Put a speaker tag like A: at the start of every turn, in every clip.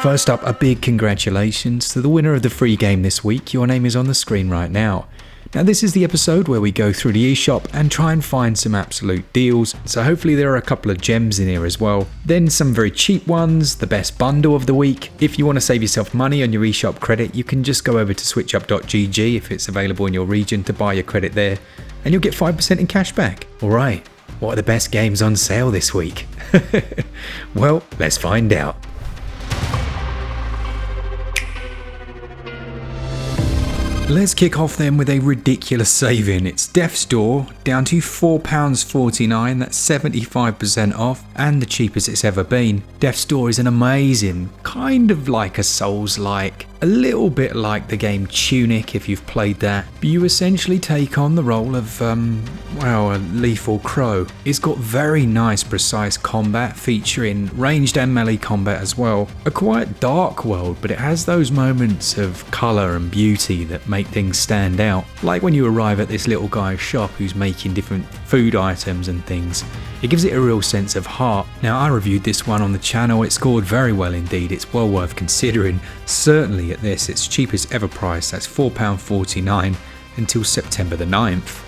A: First up, a big congratulations to the winner of the free game this week. Your name is on the screen right now. Now this is the episode where we go through the eShop and try and find some absolute deals, so hopefully there are a couple of gems in here as well. Then some very cheap ones, the best bundle of the week. If you want to save yourself money on your eShop credit, you can just go over to SwitchUp.gg if it's available in your region to buy your credit there, and you'll get 5% in cash back. Alright, what are the best games on sale this week? Well, let's find out. Let's kick off then with a ridiculous saving. It's Death's Door down to £4.49, that's 75% off and the cheapest it's ever been. Death's Door is an amazing, kind of like a Souls-like, a little bit like the game Tunic if you've played that, but you essentially take on the role of, a lethal crow. It's got very nice precise combat featuring ranged and melee combat as well. A quite dark world, but it has those moments of colour and beauty that make things stand out. Like when you arrive at this little guy's shop who's making different food items and things. It gives it a real sense of heart. Now I reviewed this one on the channel, it scored very well indeed, it's well worth considering. Certainly at this, its cheapest ever price, that's £4.49 until September the 9th.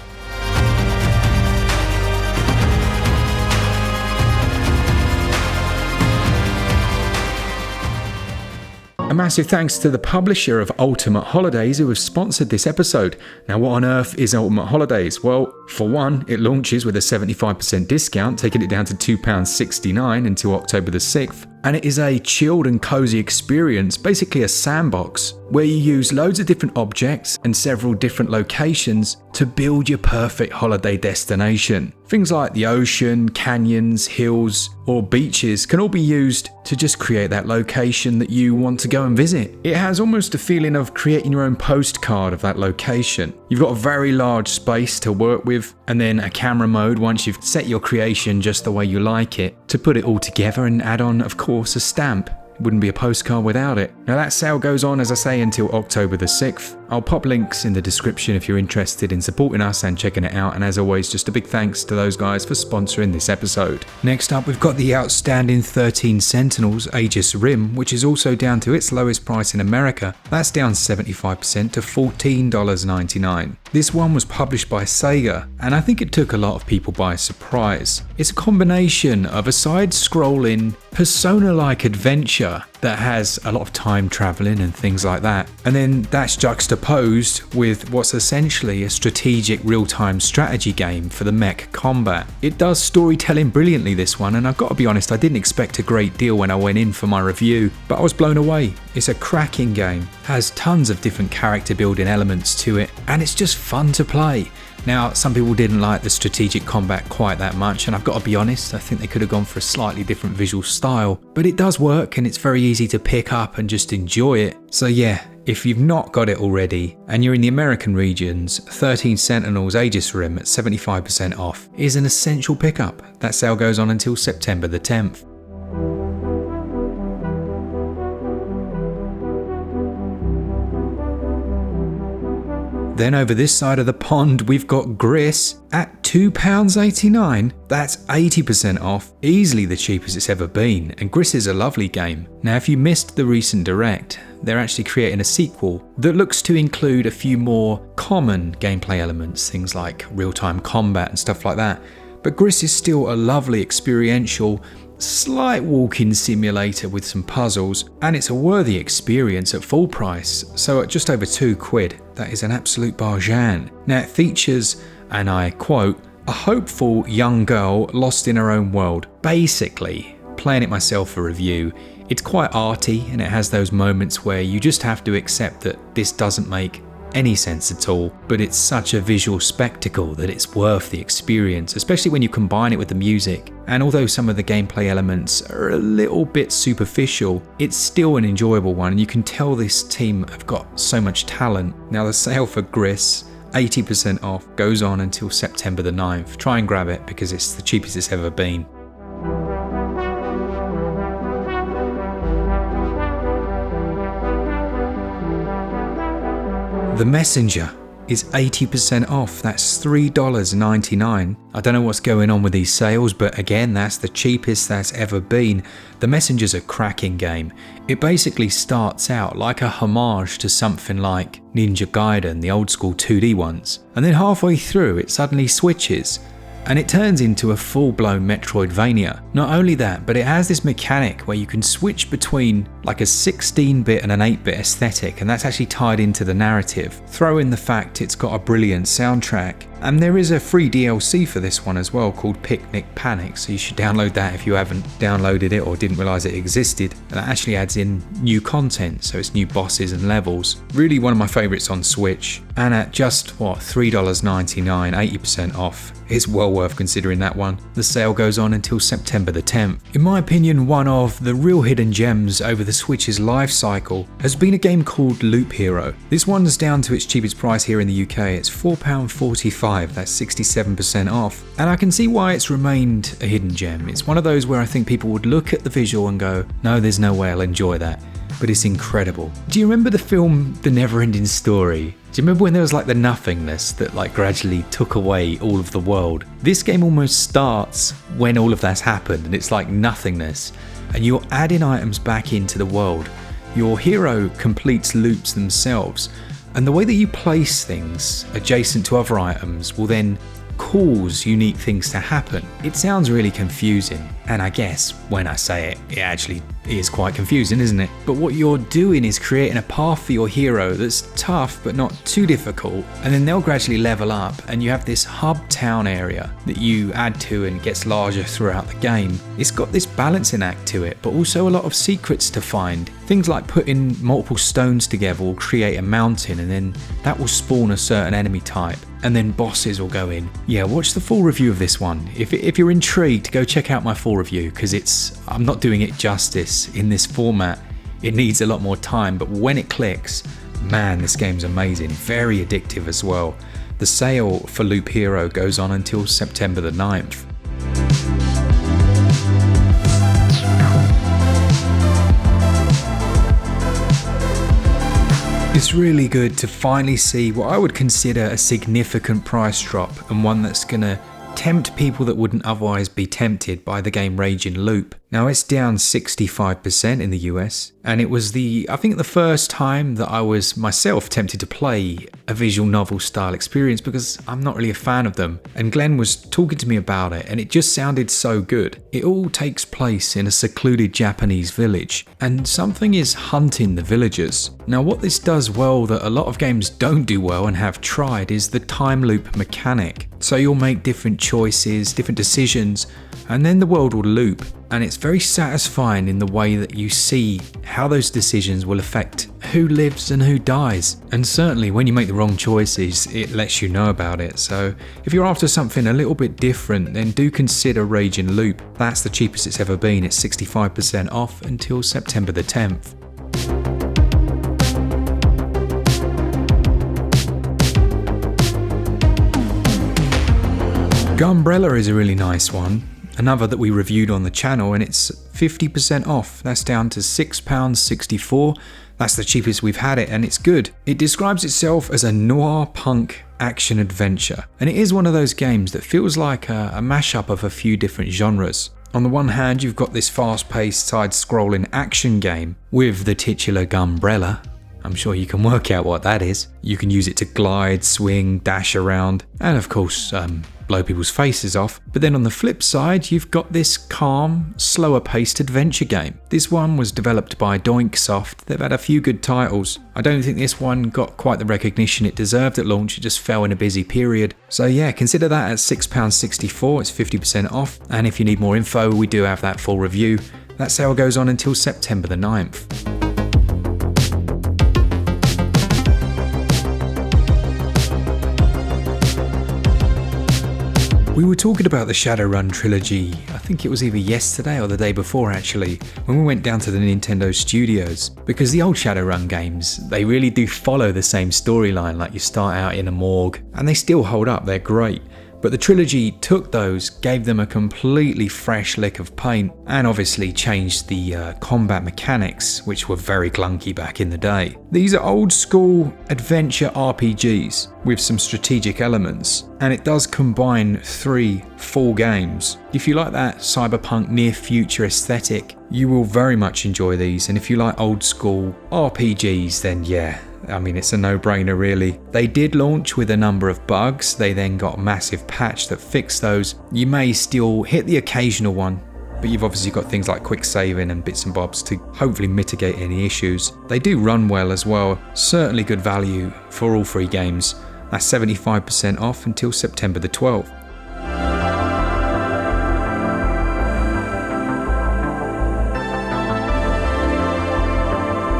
A: A massive thanks to the publisher of Ultimate Holidays who have sponsored this episode. Now what on earth is Ultimate Holidays? Well, for one, it launches with a 75% discount, taking it down to £2.69 until October the 6th. And it is a chilled and cozy experience, basically a sandbox, where you use loads of different objects and several different locations to build your perfect holiday destination. Things like the ocean, canyons, hills, or beaches can all be used to just create that location that you want to go and visit. It has almost a feeling of creating your own postcard of that location. You've got a very large space to work with, and then a camera mode once you've set your creation just the way you like it, to put it all together and add on, of course, a stamp. It wouldn't be a postcard without it. Now that sale goes on, as I say, until October the 6th. I'll pop links in the description if you're interested in supporting us and checking it out, and as always, just a big thanks to those guys for sponsoring this episode. Next up, we've got the outstanding 13 Sentinels Aegis Rim, which is also down to its lowest price in America. That's down 75% to $14.99. This one was published by Sega, and I think it took a lot of people by surprise. It's a combination of a side-scrolling, Persona-like adventure that has a lot of time traveling and things like that, and then that's juxtaposed with what's essentially a strategic real-time strategy game for the mech combat. It does storytelling brilliantly, this one, and I've got to be honest, I didn't expect a great deal when I went in for my review, but I was blown away. It's a cracking game, has tons of different character building elements to it, and it's just fun to play. Now, some people didn't like the strategic combat quite that much, and I've got to be honest, I think they could have gone for a slightly different visual style, but it does work and it's very easy to pick up and just enjoy it. So yeah, if you've not got it already and you're in the American regions, 13 Sentinels Aegis Rim at 75% off is an essential pickup. That sale goes on until September the 10th. Then over this side of the pond, we've got GRIS at £2.89. That's 80% off, easily the cheapest it's ever been, and GRIS is a lovely game. Now if you missed the recent direct, they're actually creating a sequel that looks to include a few more common gameplay elements, things like real-time combat and stuff like that. But GRIS is still a lovely experiential, slight walking simulator with some puzzles, and it's a worthy experience at full price, so at just over £2, that is an absolute bargain. Now it features, and I quote, a hopeful young girl lost in her own world. Basically, playing it myself for review, it's quite arty and it has those moments where you just have to accept that this doesn't make any sense at all, but it's such a visual spectacle that it's worth the experience, especially when you combine it with the music. And although some of the gameplay elements are a little bit superficial, it's still an enjoyable one, and you can tell this team have got so much talent. Now the sale for GRIS, 80% off, goes on until September the 9th. Try and grab it because it's the cheapest it's ever been. The Messenger is 80% off. That's $3.99. I don't know what's going on with these sales, but again, that's the cheapest that's ever been. The Messenger's a cracking game. It basically starts out like a homage to something like Ninja Gaiden, the old school 2D ones, and then halfway through it suddenly switches and it turns into a full-blown Metroidvania. Not only that, but it has this mechanic where you can switch between like a 16-bit and an 8-bit aesthetic, and that's actually tied into the narrative. Throw in the fact it's got a brilliant soundtrack, and there is a free DLC for this one as well called Picnic Panic, so you should download that if you haven't downloaded it or didn't realise it existed. And that actually adds in new content, so it's new bosses and levels. Really one of my favourites on Switch, and at just, $3.99, 80% off. It's well worth considering that one. The sale goes on until September the 10th. In my opinion, one of the real hidden gems over the Switch's life cycle has been a game called Loop Hero. This one's down to its cheapest price here in the UK. It's £4.45, that's 67% off. And I can see why it's remained a hidden gem. It's one of those where I think people would look at the visual and go, no, there's no way I'll enjoy that. But it's incredible. Do you remember the film The Neverending Story? Do you remember when there was like the nothingness that like gradually took away all of the world? This game almost starts when all of that's happened, and it's like nothingness, and you're adding items back into the world. Your hero completes loops themselves, and the way that you place things adjacent to other items will then cause unique things to happen. It sounds really confusing, and I guess when I say it, it actually is quite confusing, isn't it? But what you're doing is creating a path for your hero that's tough but not too difficult, and then they'll gradually level up, and you have this hub town area that you add to and gets larger throughout the game. It's got this balancing act to it, but also a lot of secrets to find. Things like putting multiple stones together will create a mountain, and then that will spawn a certain enemy type, and then bosses will go in. Yeah, watch the full review of this one. If you're intrigued, go check out my full review, because I'm not doing it justice in this format. It needs a lot more time, but when it clicks, man, this game's amazing. Very addictive as well. The sale for Loop Hero goes on until September the 9th. It's really good to finally see what I would consider a significant price drop, and one that's gonna tempt people that wouldn't otherwise be tempted by the game Raging Loop. Now it's down 65% in the US, and it was I think the first time that I was myself tempted to play a visual novel style experience, because I'm not really a fan of them, and Glen was talking to me about it, and it just sounded so good. It all takes place in a secluded Japanese village, and something is hunting the villagers. Now what this does well that a lot of games don't do well and have tried is the time loop mechanic. So you'll make different choices, different decisions, and then the world will loop, and it's very satisfying in the way that you see how those decisions will affect who lives and who dies. And certainly when you make the wrong choices, it lets you know about it. So if you're after something a little bit different, then do consider Raging Loop. That's the cheapest it's ever been. It's 65% off until September the 10th. Gunbrella is a really nice one, another that we reviewed on the channel, and it's 50% off. That's down to £6.64. That's the cheapest we've had it, and it's good. It describes itself as a noir punk action adventure, and it is one of those games that feels like a mashup of a few different genres. On the one hand, you've got this fast-paced side-scrolling action game with the titular Gunbrella. I'm sure you can work out what that is. You can use it to glide, swing, dash around, and of course, blow people's faces off. But then on the flip side, you've got this calm, slower paced adventure game. This one was developed by Doinksoft. They've had a few good titles. I don't think this one got quite the recognition it deserved at launch. It just fell in a busy period. So yeah, consider that at £6.64. It's 50% off. And if you need more info, we do have that full review. That sale goes on until September the 9th. We were talking about the Shadowrun trilogy, I think it was either yesterday or the day before actually, when we went down to the Nintendo studios. Because the old Shadowrun games, they really do follow the same storyline, like you start out in a morgue, and they still hold up, they're great. But the Trilogy took those, gave them a completely fresh lick of paint, and obviously changed the combat mechanics, which were very clunky back in the day. These are old school adventure RPGs with some strategic elements, and it does combine 3 full games. If you like that cyberpunk near future aesthetic, you will very much enjoy these, and if you like old school RPGs, then yeah, I mean, it's a no-brainer really. They did launch with a number of bugs. They then got a massive patch that fixed those. You may still hit the occasional one, but you've obviously got things like quick saving and bits and bobs to hopefully mitigate any issues. They do run well as well. Certainly good value for all 3 games. That's 75% off until September the 12th.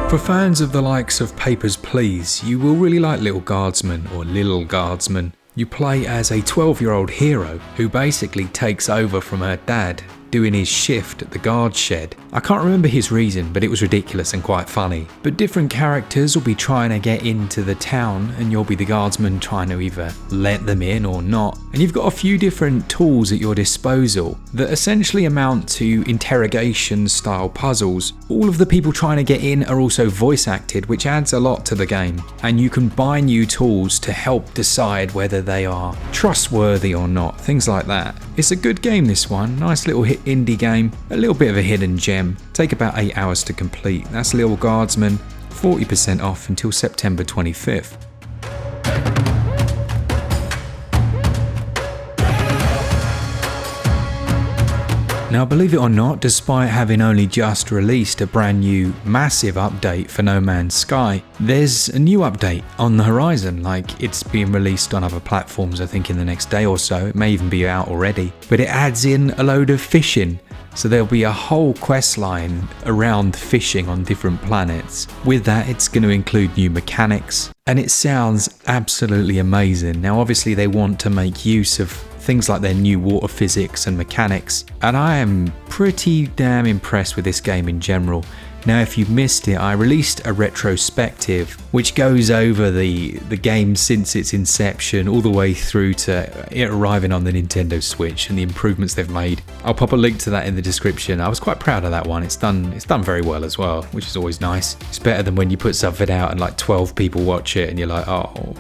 A: For fans of the likes of Papers, Please, you will really like Little Guardsman or Lil Guardsman. You play as a 12-year-old hero who basically takes over from her dad doing his shift at the guard shed. I can't remember his reason, but it was ridiculous and quite funny. But different characters will be trying to get into the town, and you'll be the guardsman trying to either let them in or not. And you've got a few different tools at your disposal that essentially amount to interrogation style puzzles. All of the people trying to get in are also voice acted, which adds a lot to the game. And you can buy new tools to help decide whether they are trustworthy or not, things like that. It's a good game, this one. Nice little indie game, a little bit of a hidden gem. Take about 8 hours to complete. That's Lil Guardsman, 40% off until September 25th. Now, believe it or not, despite having only just released a brand new massive update for No Man's Sky, there's a new update on the horizon. Like, it's being released on other platforms, I think in the next day or so. It may even be out already, but it adds in a load of fishing. So there'll be a whole quest line around fishing on different planets. With that, it's going to include new mechanics, and it sounds absolutely amazing. Now, obviously they want to make use of things like their new water physics and mechanics, and I am pretty damn impressed with this game in general. Now, if you missed it, I released a retrospective which goes over the game since its inception all the way through to it arriving on the Nintendo Switch and the improvements they've made. I'll pop a link to that in the description. I was quite proud of that one. It's done very well as well, which is always nice. It's better than when you put something out and like 12 people watch it and you're like, oh,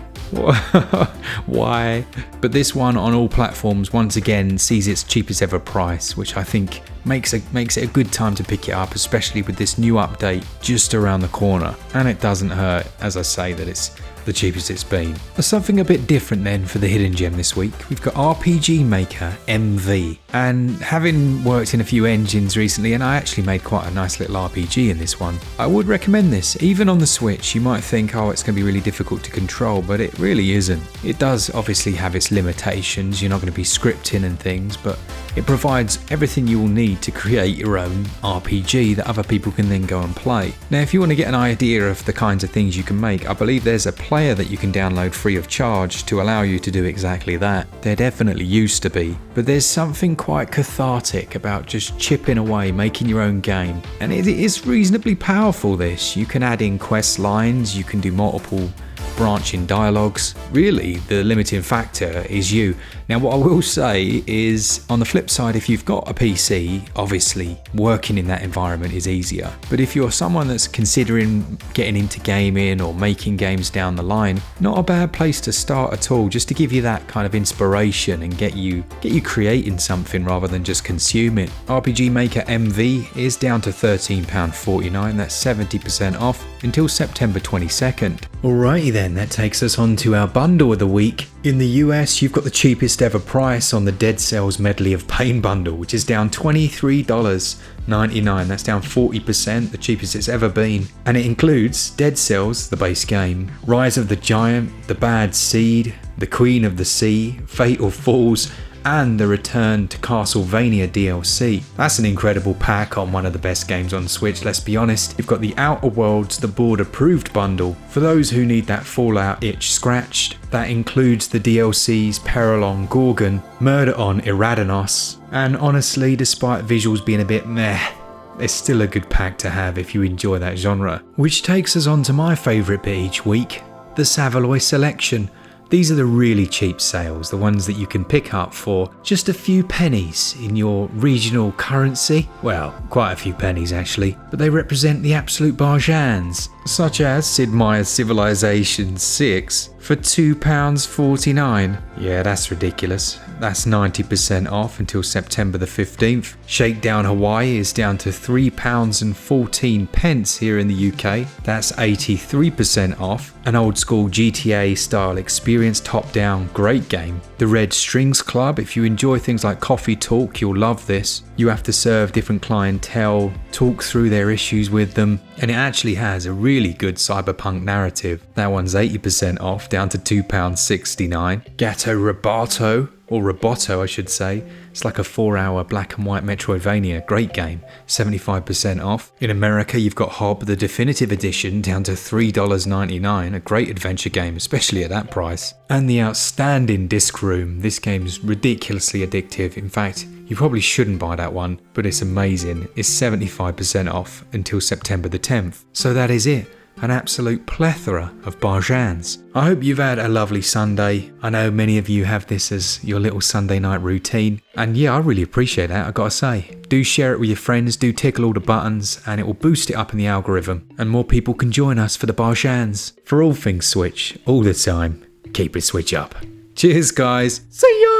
A: why? But this one on all platforms once again sees its cheapest ever price, which I think makes it a good time to pick it up, especially with this new update just around the corner. And it doesn't hurt, as I say, that it's the cheapest it's been. Something a bit different then for the hidden gem this week. We've got RPG Maker MV, and having worked in a few engines recently, and I actually made quite a nice little RPG in this one, I would recommend this. Even on the Switch, you might think, oh, it's going to be really difficult to control, but it really isn't. It does obviously have its limitations. You're not going to be scripting and things, but it provides everything you will need to create your own RPG that other people can then go and play. Now, if you want to get an idea of the kinds of things you can make, I believe there's a player that you can download free of charge to allow you to do exactly that. There definitely used to be, but there's something quite cathartic about just chipping away, making your own game. And it is reasonably powerful, this. You can add in quest lines, you can do multiple branching dialogues. Really, the limiting factor is you. Now, what I will say is, on the flip side, if you've got a PC, obviously working in that environment is easier. But if you're someone that's considering getting into gaming or making games down the line, not a bad place to start at all, just to give you that kind of inspiration and get you creating something rather than just consume it. RPG Maker MV is down to £13.49. That's 70% off until September 22nd. Alrighty then, that takes us on to our bundle of the week. In the US, you've got the cheapest ever price on the Dead Cells Medley of Pain bundle, which is down $23.99. That's down 40%, the cheapest it's ever been. And it includes Dead Cells, the base game, Rise of the Giant, The Bad Seed, The Queen of the Sea, Fatal Falls, and the Return to Castlevania DLC. That's an incredible pack on one of the best games on Switch, let's be honest. You've got the Outer Worlds, the Board Approved bundle. For those who need that Fallout itch scratched, that includes the DLCs Peril on Gorgon, Murder on Eridanos, and honestly, despite visuals being a bit meh, it's still a good pack to have if you enjoy that genre. Which takes us on to my favourite bit each week, the Savaloy Selection. These are the really cheap sales, the ones that you can pick up for just a few pennies in your regional currency. Well, quite a few pennies actually, but they represent the absolute bargains, such as Sid Meier's Civilization 6 for £2.49. Yeah, that's ridiculous. That's 90% off until September the 15th. Shakedown Hawaii is down to £3.14 here in the UK. That's 83% off. An old school GTA style experience, top down, great game. The Red Strings Club, if you enjoy things like coffee talk, you'll love this. You have to serve different clientele, talk through their issues with them, and it actually has a really good cyberpunk narrative. That one's 80% off, down to £2.69. Gatto Roboto, or Roboto I should say. It's like a 4-hour black and white Metroidvania, great game, 75% off. In America you've got Hob, the definitive edition, down to $3.99, a great adventure game, especially at that price. And the outstanding Disc Room, this game's ridiculously addictive, in fact you probably shouldn't buy that one, but it's amazing. It's 75% off until September the 10th. So that is it. An absolute plethora of bargains. I hope you've had a lovely Sunday. I know many of you have this as your little Sunday night routine. And yeah, I really appreciate that, I gotta say. Do share it with your friends, do tickle all the buttons, and it will boost it up in the algorithm. And more people can join us for the bargains. For all things Switch, all the time, keep it Switch up. Cheers guys. See ya!